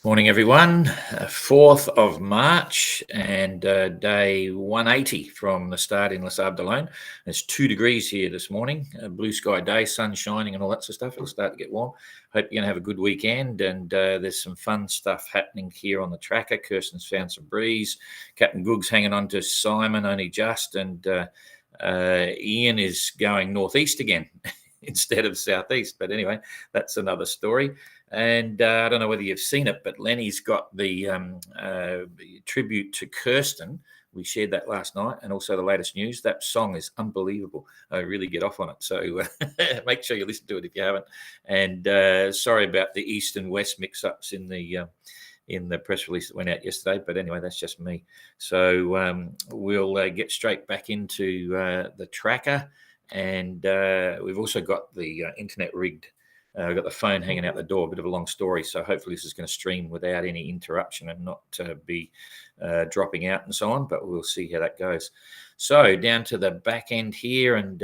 Morning, everyone. 4th of March and day 180 from the start in Les Arbres. It's 2 degrees here this morning. A blue sky day, sun shining and all that sort of stuff. It'll start to get warm. Hope you're going to have a good weekend. And there's some fun stuff happening here on the tracker. Kirsten's found some breeze. Captain Googs hanging on to Simon only just. And Ian is going northeast again instead of southeast. But anyway, that's another story. And I don't know whether you've seen it, but Lenny's got the tribute to Kirsten. We shared that last night, and also the latest news. That song is unbelievable. I really get off on it. So make sure you listen to it if you haven't. And sorry about the east and west mix-ups in the press release that went out yesterday. But anyway, that's just me. So we'll get straight back into the tracker. And we've also got the internet rigged. We've got the phone hanging out the door, a bit of a long story. So hopefully this is going to stream without any interruption and not be dropping out and so on, but we'll see how that goes. So down to the back end here, and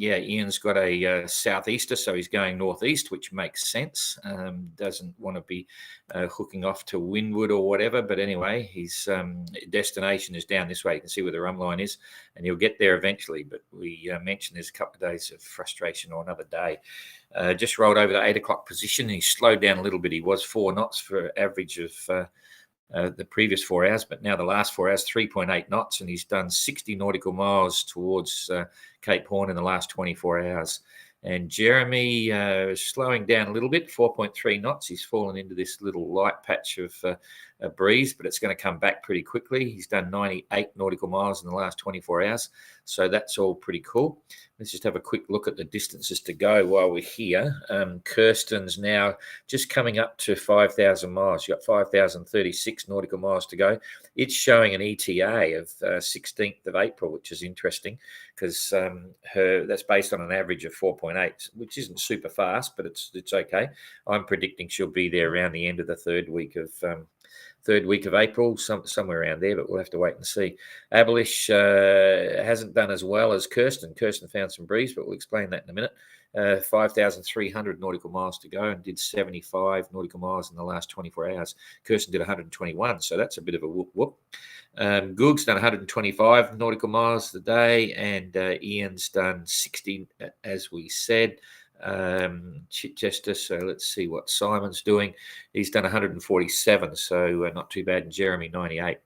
Ian's got a southeaster, so he's going northeast, which makes sense. Doesn't want to be hooking off to Windward or whatever, but anyway, his destination is down this way. You can see where the rum line is, and he'll get there eventually, but we mentioned there's a couple of days of frustration or another day. Just rolled over to 8 o'clock position. He slowed down a little bit. He was 4 knots for average of the previous 4 hours, but now the last 4 hours, 3.8 knots, and he's done 60 nautical miles towards Cape Horn in the last 24 hours. And Jeremy is slowing down a little bit, 4.3 knots. He's fallen into this little light patch of a breeze, but it's going to come back pretty quickly. He's done 98 nautical miles in the last 24 hours. So that's all pretty cool. Let's just have a quick look at the distances to go while we're here. Kirsten's now just coming up to 5,000 miles. You've got 5,036 nautical miles to go. It's showing an ETA of 16th of April, which is interesting because that's based on an average of 4.8, which isn't super fast, but it's okay. I'm predicting she'll be there around the end of the third week of April, somewhere around there, but we'll have to wait and see. Abelish hasn't done as well as Kirsten. Kirsten found some breeze, but we'll explain that in a minute. 5,300 nautical miles to go and did 75 nautical miles in the last 24 hours. Kirsten did 121, so that's a bit of a whoop. Googs done 125 nautical miles a day, and Ian's done 60, as we said. Chichester, so let's see what Simon's doing. He's done 147, so not too bad. And Jeremy 98,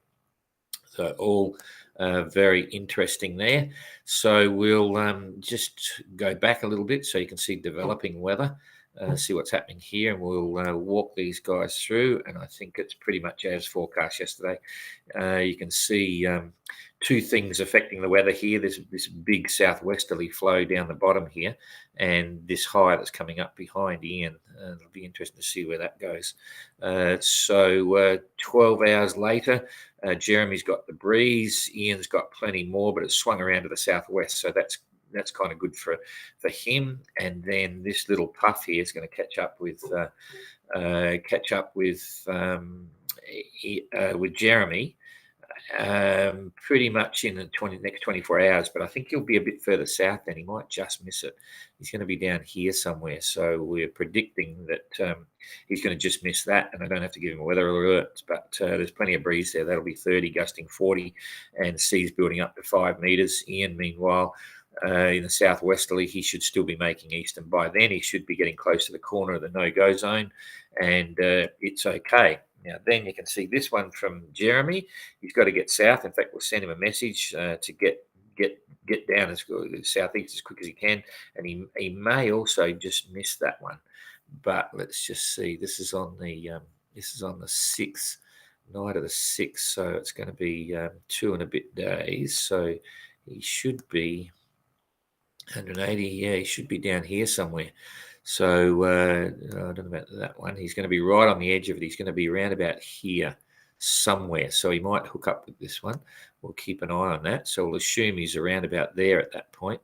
so all very interesting there. So we'll just go back a little bit so you can see developing weather, see what's happening here, and we'll walk these guys through. And I think it's pretty much as forecast yesterday. You can see 2 things affecting the weather here. There's this big southwesterly flow down the bottom here, and this high that's coming up behind Ian. It'll be interesting to see where that goes. So 12 hours later, Jeremy's got the breeze. Ian's got plenty more, but it's swung around to the southwest, so that's kind of good for him. And then this little puff here is going to catch up with Jeremy pretty much in the next 24 hours, but I think he'll be a bit further south then. He might just miss it. He's going to be down here somewhere, so we're predicting that he's going to just miss that, and I don't have to give him a weather alert, but there's plenty of breeze there. That'll be 30 gusting 40, and seas building up to 5 meters. Ian, meanwhile, in the southwesterly, he should still be making east, and by then he should be getting close to the corner of the no-go zone, and it's okay. Now, then you can see this one from Jeremy. He's got to get south. In fact, we'll send him a message to get down as southeast as quick as he can, and he may also just miss that one. But let's just see. This is on the 6th night of the 6th, so it's going to be 2 and a bit days. So he should be 180. Yeah, he should be down here somewhere. So I don't know about that one. He's going to be right on the edge of it. He's going to be around about here somewhere. So he might hook up with this one. We'll keep an eye on that. So we'll assume he's around about there at that point.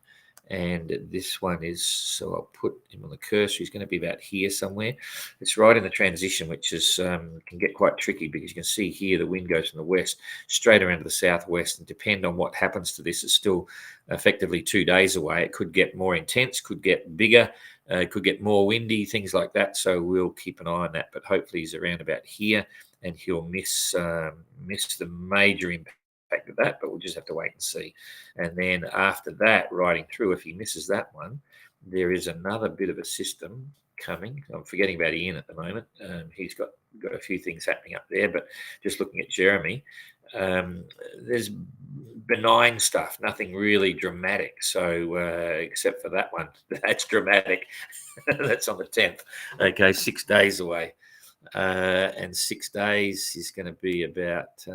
And this one is, so I'll put him on the cursor. He's going to be about here somewhere. It's right in the transition, which is can get quite tricky because you can see here the wind goes from the west straight around to the southwest, and depend on what happens to this, it's still effectively 2 days away. It could get more intense, could get bigger, Could get more windy, things like that. So we'll keep an eye on that. But hopefully he's around about here, and he'll miss the major impact of that. But we'll just have to wait and see. And then after that, riding through, if he misses that one, there is another bit of a system coming. I'm forgetting about Ian at the moment. He's got a few things happening up there, but just looking at Jeremy, there's benign stuff, nothing really dramatic. So except for that one, that's dramatic. That's on the 10th. Okay, 6 days away. And 6 days is going to be about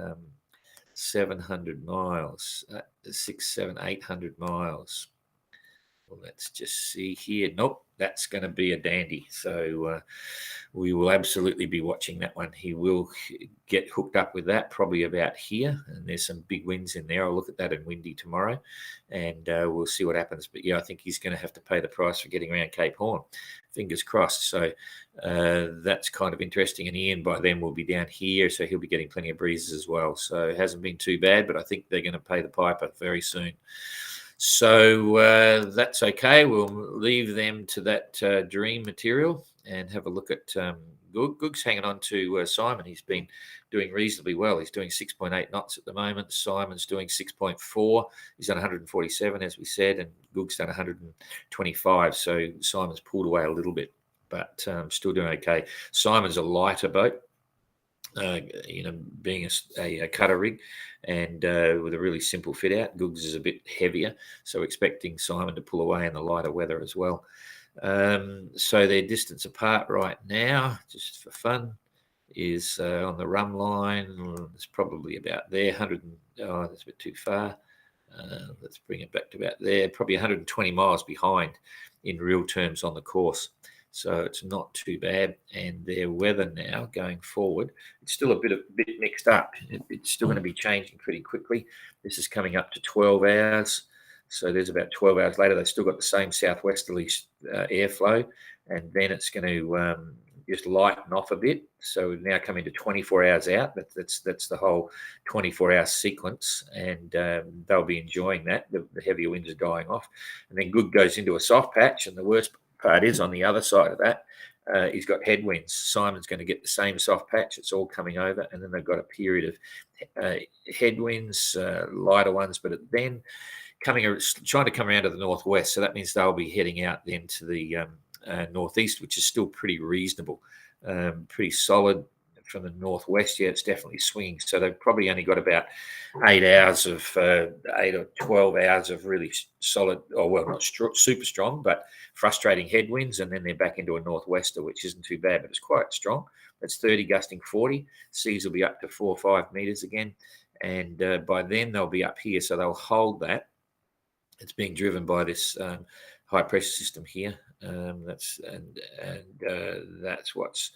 700 miles, 800 miles. Well, let's just see here. Nope, that's going to be a dandy. So we will absolutely be watching that one. He will get hooked up with that probably about here. And there's some big winds in there. I'll look at that in windy tomorrow, and we'll see what happens. But yeah, I think he's going to have to pay the price for getting around Cape Horn. Fingers crossed. So that's kind of interesting. And Ian by then will be down here, so he'll be getting plenty of breezes as well. So it hasn't been too bad, but I think they're going to pay the piper very soon. So that's okay. We'll leave them to that dream material and have a look at Googs hanging on to Simon. He's been doing reasonably well. He's doing 6.8 knots at the moment. Simon's doing 6.4. He's done 147, as we said, and Googs done 125. So Simon's pulled away a little bit, but still doing okay. Simon's a lighter boat. Being a cutter rig and with a really simple fit out. Googs is a bit heavier, so expecting Simon to pull away in the lighter weather as well. So they're distance apart right now, just for fun, is on the rum line. It's probably about there, 100. That's a bit too far. Let's bring it back to about there, probably 120 miles behind in real terms on the course. So it's not too bad. And their weather now going forward, it's still a bit mixed up. It's still going to be changing pretty quickly. This is coming up to 12 hours. So there's about 12 hours later, they've still got the same southwesterly airflow. And then it's going to just lighten off a bit. So we're now coming to 24 hours out. That's the whole 24-hour sequence. And they'll be enjoying that. The heavier winds are dying off. And then Good goes into a soft patch. And the worst part is on the other side of that, he's got headwinds. Simon's going to get the same soft patch. It's all coming over, and then they've got a period of headwinds, lighter ones, but then trying to come around to the northwest. So that means they'll be heading out then to the northeast, which is still pretty reasonable, pretty solid. From the northwest, yeah, it's definitely swinging. So they've probably only got about 8 hours of 8 or 12 hours of really solid, or well, not super strong, but frustrating headwinds, and then they're back into a northwester, which isn't too bad, but it's quite strong. It's 30 gusting 40. Seas will be up to 4 or 5 meters again, and by then they'll be up here, so they'll hold that. It's being driven by this high pressure system here. That's what's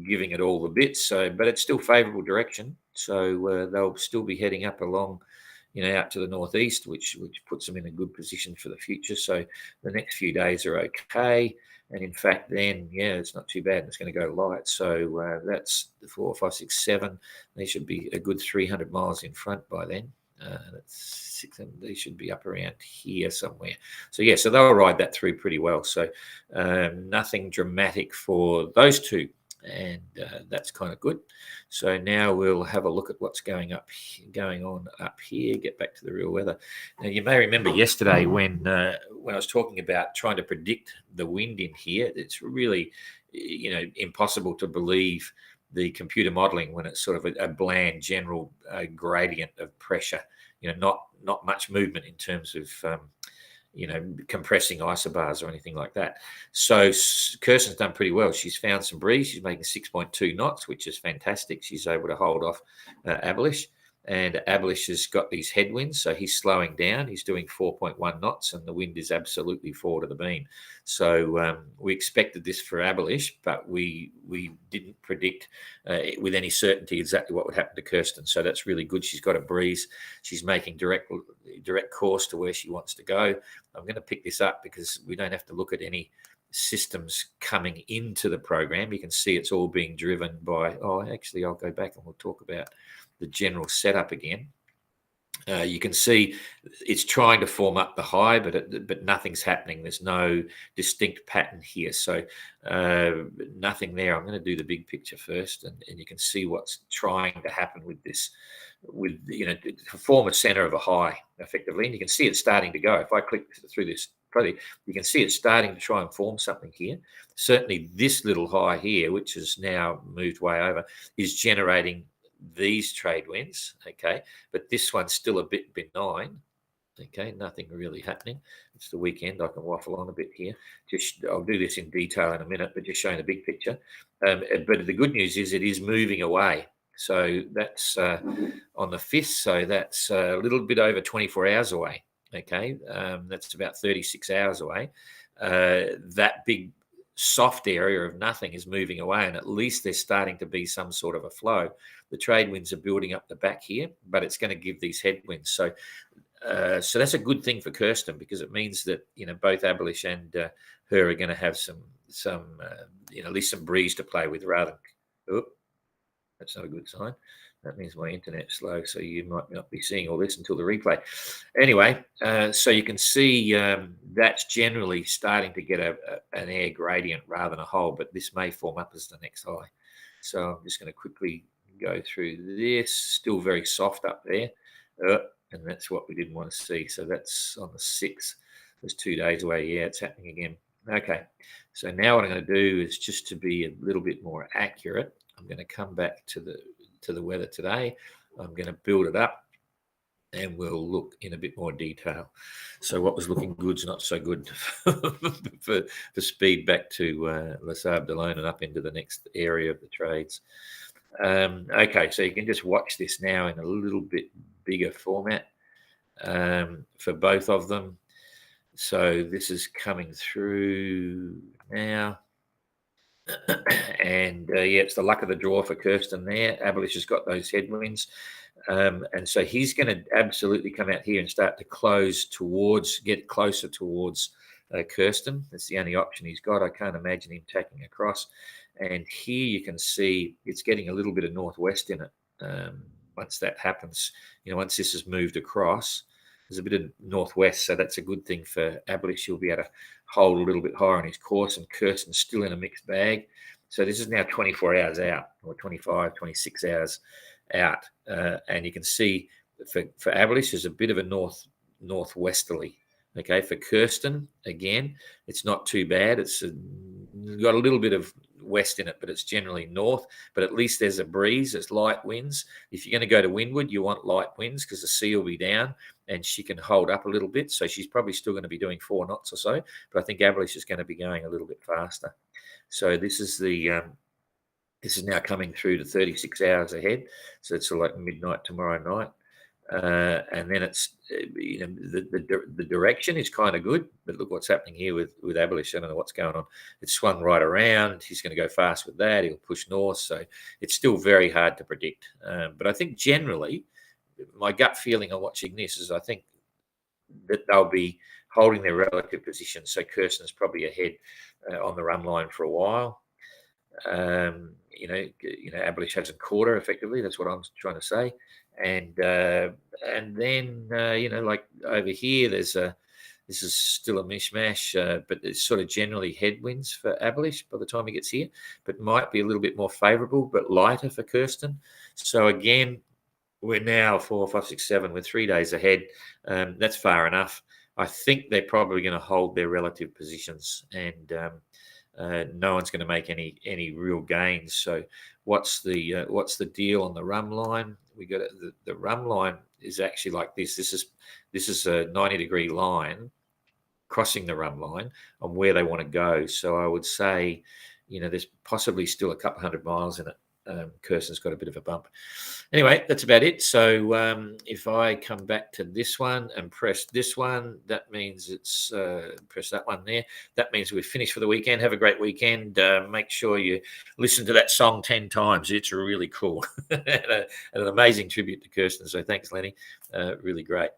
giving it all the bits. So, but it's still favourable direction. So they'll still be heading up along, out to the northeast, which puts them in a good position for the future. So the next few days are okay. And in fact, then, yeah, it's not too bad. It's going to go light. So that's 4, 5, 6, 7. They should be a good 300 miles in front by then. That's 6, and they should be up around here somewhere. So yeah, so they'll ride that through pretty well. So nothing dramatic for those two, and that's kind of good. So now we'll have a look at what's going on up here. Get back to the real weather. Now you may remember yesterday when I was talking about trying to predict the wind in here. It's really impossible to believe the computer modeling when it's sort of a bland general gradient of pressure, not much movement in terms of, compressing isobars or anything like that. So Kirsten's done pretty well. She's found some breeze. She's making 6.2 knots, which is fantastic. She's able to hold off Abelish. And Abelish has got these headwinds, so he's slowing down. He's doing 4.1 knots, and the wind is absolutely forward of the beam. So we expected this for Abelish, but we didn't predict with any certainty exactly what would happen to Kirsten. So that's really good. She's got a breeze. She's making direct course to where she wants to go. I'm going to pick this up because we don't have to look at any systems coming into the program. You can see it's all being driven by, actually, I'll go back and we'll talk about the general setup again. You can see it's trying to form up the high, but nothing's happening. There's no distinct pattern here, so nothing there. I'm going to do the big picture first, and you can see what's trying to happen with this, to form a center of a high effectively, and you can see it starting to go. If I click through this project, you can see it's starting to try and form something here. Certainly, this little high here, which has now moved way over, is generating these trade winds, okay, but this one's still a bit benign, okay, nothing really happening. It's the weekend. I can waffle on a bit here. I'll do this in detail in a minute, but just showing the big picture. But the good news is it is moving away. So that's on the 5th, so that's a little bit over 24 hours away, okay. That's about 36 hours away. That big soft area of nothing is moving away, and at least there's starting to be some sort of a flow. The trade winds are building up the back here, but it's going to give these headwinds. So that's a good thing for Kirsten, because it means that both Abelish and her are going to have some at least some breeze to play with, rather than. That's not a good sign. That means my internet's slow, so you might not be seeing all this until the replay. Anyway, so you can see that's generally starting to get an air gradient rather than a hole, but this may form up as the next high. So I'm just going to quickly go through this. Still very soft up there, and that's what we didn't want to see. So that's on the 6th. It's 2 days away. Yeah, it's happening again. Okay, so now what I'm going to do is, just to be a little bit more accurate, I'm going to come back to the weather today. I'm going to build it up, and we'll look in a bit more detail. So what was looking good's not so good for speed back to Les Sables d'Olonne and up into the next area of the trades. Okay, so you can just watch this now in a little bit bigger format for both of them. So this is coming through now. And yeah, it's the luck of the draw for Kirsten there. Abelish has got those headwinds. And so he's going to absolutely come out here and start to get closer towards Kirsten. That's the only option he's got. I can't imagine him tacking across. And here you can see it's getting a little bit of northwest in it. Once that happens, once this has moved across, there's a bit of northwest, so that's a good thing for Abelish. He'll be able to hold a little bit higher on his course, and Kirsten's still in a mixed bag. So this is now 24 hours out, or 25, 26 hours out. And you can see for Abelish, there's a bit of a northwesterly. Okay, for Kirsten, again, it's not too bad. It's got a little bit of west in it, but it's generally north. But at least there's a breeze, there's light winds. If you're going to go to windward, you want light winds, because the sea will be down and she can hold up a little bit. So she's probably still going to be doing 4 knots or so. But I think Abelish is going to be going a little bit faster. So this is this is now coming through to 36 hours ahead. So it's like midnight tomorrow night. And then it's the direction is kind of good, but look what's happening here with Abelish. I don't know what's going on. It's swung right around. He's going to go fast with that. He'll push north, so it's still very hard to predict. But I think generally, my gut feeling on watching this is I think that they'll be holding their relative position. So Kirsten's probably ahead on the run line for a while. Abelish has a quarter effectively. That's what I'm trying to say. And then like over here, this is still a mishmash, but it's sort of generally headwinds for Abelish by the time he gets here, but might be a little bit more favourable, but lighter for Kirsten. So again, we're now 4, 5, 6, 7. We're 3 days ahead. That's far enough. I think they're probably going to hold their relative positions, and no one's going to make any real gains. So what's the deal on the run line? We got the run line is actually like this. This is a 90-degree line crossing the run line on where they want to go. So I would say, there's possibly still a couple 100 miles in it. Kirsten's got a bit of a bump. Anyway, that's about it. So if I come back to this one and press this one, that means it's press that one there. That means we're finished for the weekend. Have a great weekend. Make sure you listen to that song 10 times. It's really cool. and an amazing tribute to Kirsten. So thanks, Lenny. Really great.